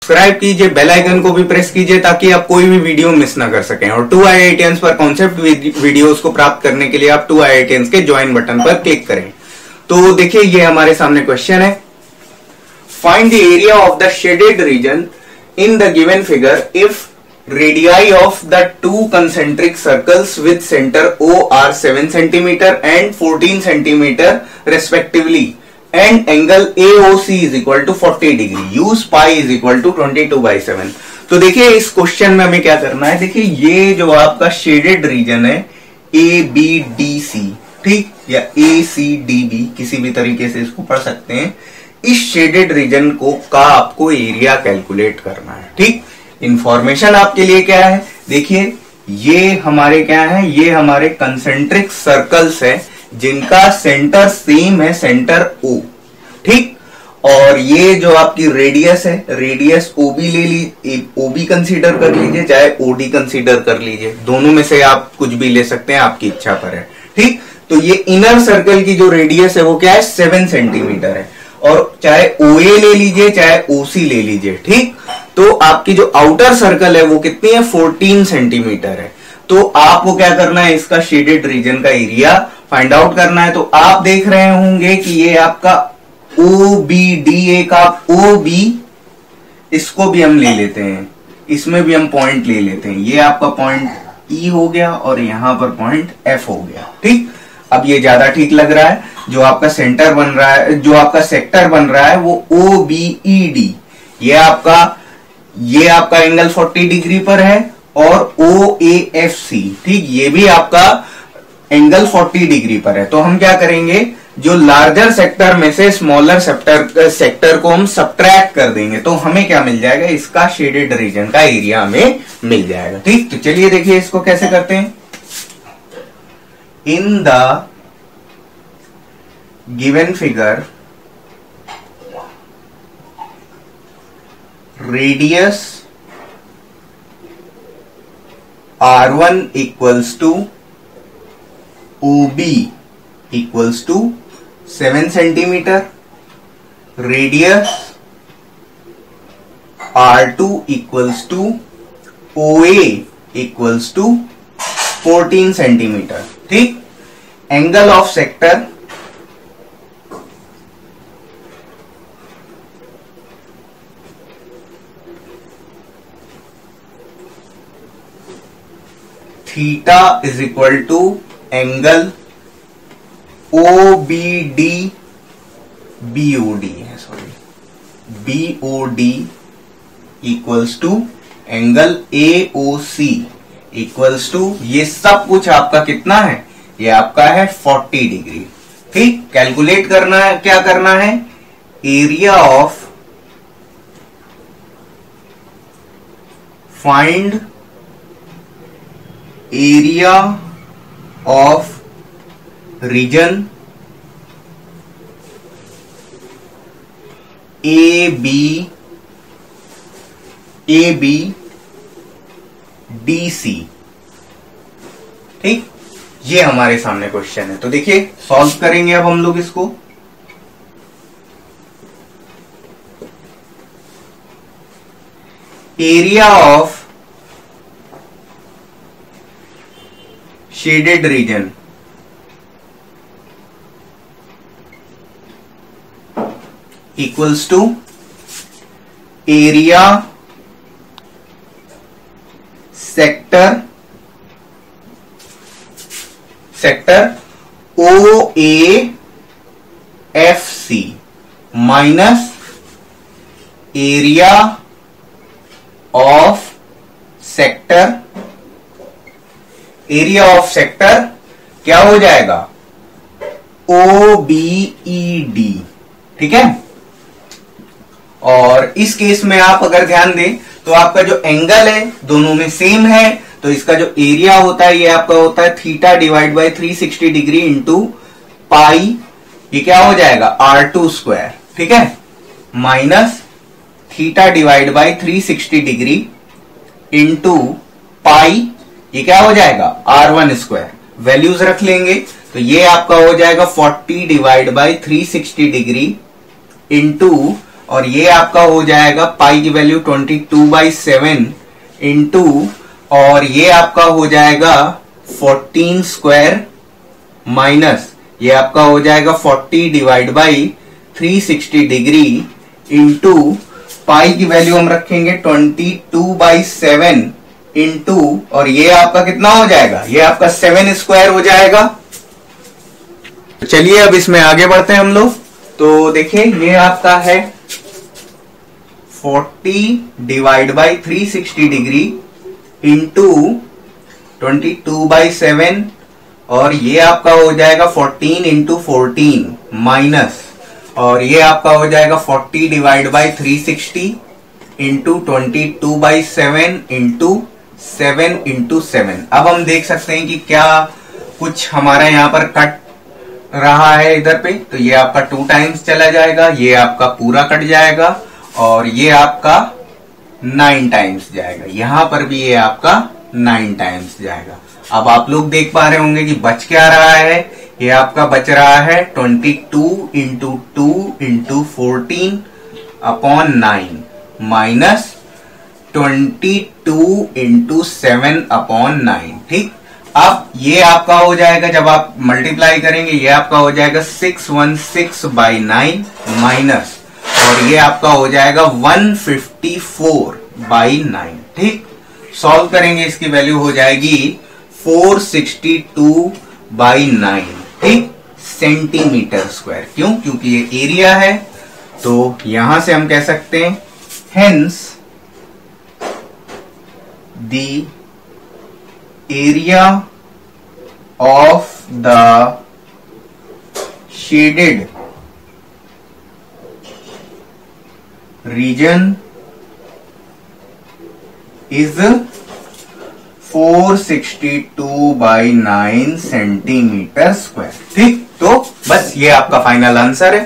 Subscribe कीजिए, bell icon को भी प्रेस कीजिए ताकि आप कोई भी वीडियो मिस ना कर सकें। और 2 IITians पर कॉन्सेप्ट वीडियोस को प्राप्त करने के लिए आप 2 IITians के ज्वाइन बटन पर क्लिक करें। तो देखिए ये हमारे सामने क्वेश्चन है, find the area of the shaded region in the given figure if radii of the two concentric circles with center O are 7 cm and 14 cm respectively and angle AOC is equal to 40 degree. Use pi is equal to 22/7. तो देखिए इस question में हमें क्या करना है, देखिए ये जो आपका शेडेड रीजन है ABDC, ठीक, या ACDB, किसी भी तरीके से इसको पढ़ सकते हैं। इस शेडेड रीजन का आपको एरिया कैलकुलेट करना है, ठीक। इंफॉर्मेशन आपके लिए क्या है, देखिए ये हमारे क्या है, ये हमारे कंसेंट्रिक सर्कल्स है जिनका सेंटर सेम है, सेंटर O, ठीक। और ये जो आपकी रेडियस है, रेडियस OB ले ली, OB कंसीडर कर लीजिए, चाहे OD कंसीडर कर लीजिए, दोनों में से आप कुछ भी ले सकते हैं, आपकी इच्छा पर है, ठीक। तो ये इनर सर्कल की जो रेडियस है वो क्या है, 7 सेंटीमीटर है, और चाहे OA ले लीजिए चाहे OC ले लीजिए, ठीक। तो आपकी जो आउटर सर्कल है वो कितनी है, 14 सेंटीमीटर है। तो आपको क्या करना है, इसका शेडेड रीजन का एरिया फाइंड आउट करना है। तो आप देख रहे होंगे कि ये आपका OBDA का OB, इसको भी हम ले लेते हैं, इसमें भी हम पॉइंट ले लेते हैं, ये आपका पॉइंट E हो गया और यहां पर पॉइंट F हो गया, ठीक। अब ये ज्यादा ठीक लग रहा है, जो आपका सेंटर बन रहा है, जो आपका सेक्टर बन रहा है वो OBED, ये आपका एंगल 40 डिग्री पर है, और OAFC, ठीक, ये भी आपका एंगल 40 डिग्री पर है। तो हम क्या करेंगे, जो लार्जर सेक्टर में से स्मॉलर सेक्टर को हम सब्ट्रैक्ट कर देंगे, तो हमें क्या मिल जाएगा, इसका शेडेड रीजन का एरिया हमें मिल जाएगा, ठीक। तो चलिए देखिए इसको कैसे करते हैं। In the given figure radius R1 equals to OB equals to 7 centimeter, radius R2 equals to OA equals to 14 centimeter, ठीक। Angle of sector theta is equal to angle OBD BOD है, sorry, BOD equals to angle AOC equals to, ये सब कुछ आपका कितना है, ये आपका है 40 डिग्री, ठीक। कैलकुलेट करना है, क्या करना है, area of, find area of region ABDC, ठीक। ये हमारे सामने क्वेश्चन है। तो देखिए सॉल्व करेंगे अब हम लोग इसको। Area of shaded region equals to area sector OAFC minus area of sector, area of sector क्या हो जाएगा, OBED, ठीक है। और इस केस में आप अगर ध्यान दें तो आपका जो एंगल है दोनों में सेम है, तो इसका जो एरिया होता है ये आपका होता है theta divide by 360 degree into pi, ये क्या हो जाएगा R2 स्क्वायर, ठीक है, minus theta divide by 360 degree into pi, ये क्या हो जाएगा R1 स्क्वायर। वैल्यूज रख लेंगे तो ये आपका हो जाएगा 40 डिवाइड बाई 360 डिग्री इंटू और ये आपका हो जाएगा पाई की वैल्यू 22/7 इंटू, और ये आपका हो जाएगा 14 स्क्वायर माइनस ये आपका हो जाएगा 40 divide by 360 degree into pi की वैल्यू हम रखेंगे 22/7 इंटू, और ये आपका कितना हो जाएगा, ये आपका 7 स्क्वायर हो जाएगा। चलिए अब इसमें आगे बढ़ते हैं हम लोग। तो देखिए ये आपका है 40 डिवाइड बाई 360 डिग्री इंटू 22/7, और ये आपका हो जाएगा 14 इंटू 14 माइनस, और ये आपका हो जाएगा 40 divide by 360 into 22/7 into 7 into 7। अब हम देख सकते हैं कि क्या कुछ हमारा यहाँ पर कट रहा है इधर पे, तो ये आपका 2 टाइम्स चला जाएगा, ये आपका पूरा कट जाएगा, और ये आपका 9 टाइम्स जाएगा, यहां पर भी ये आपका 9 टाइम्स जाएगा। अब आप लोग देख पा रहे होंगे कि बच क्या रहा है, ये आपका बच रहा है 22 into 2 into 14 upon 9 minus 22 into 7 upon 9। ठीक, अब ये आपका हो जाएगा, जब आप मल्टीप्लाई करेंगे ये आपका हो जाएगा 616/9 माइनस, और ये आपका हो जाएगा 154/9। ठीक, सॉल्व करेंगे इसकी वैल्यू हो जाएगी 462/9। ठीक, सेंटीमीटर स्क्वायर। क्यों? क्योंकि ये एरिया है, तो यहां से हम कह सकते हैं hence the area of the shaded region is 462/9 centimetre square. ठीक, तो बस ये आपका फाइनल आंसर है।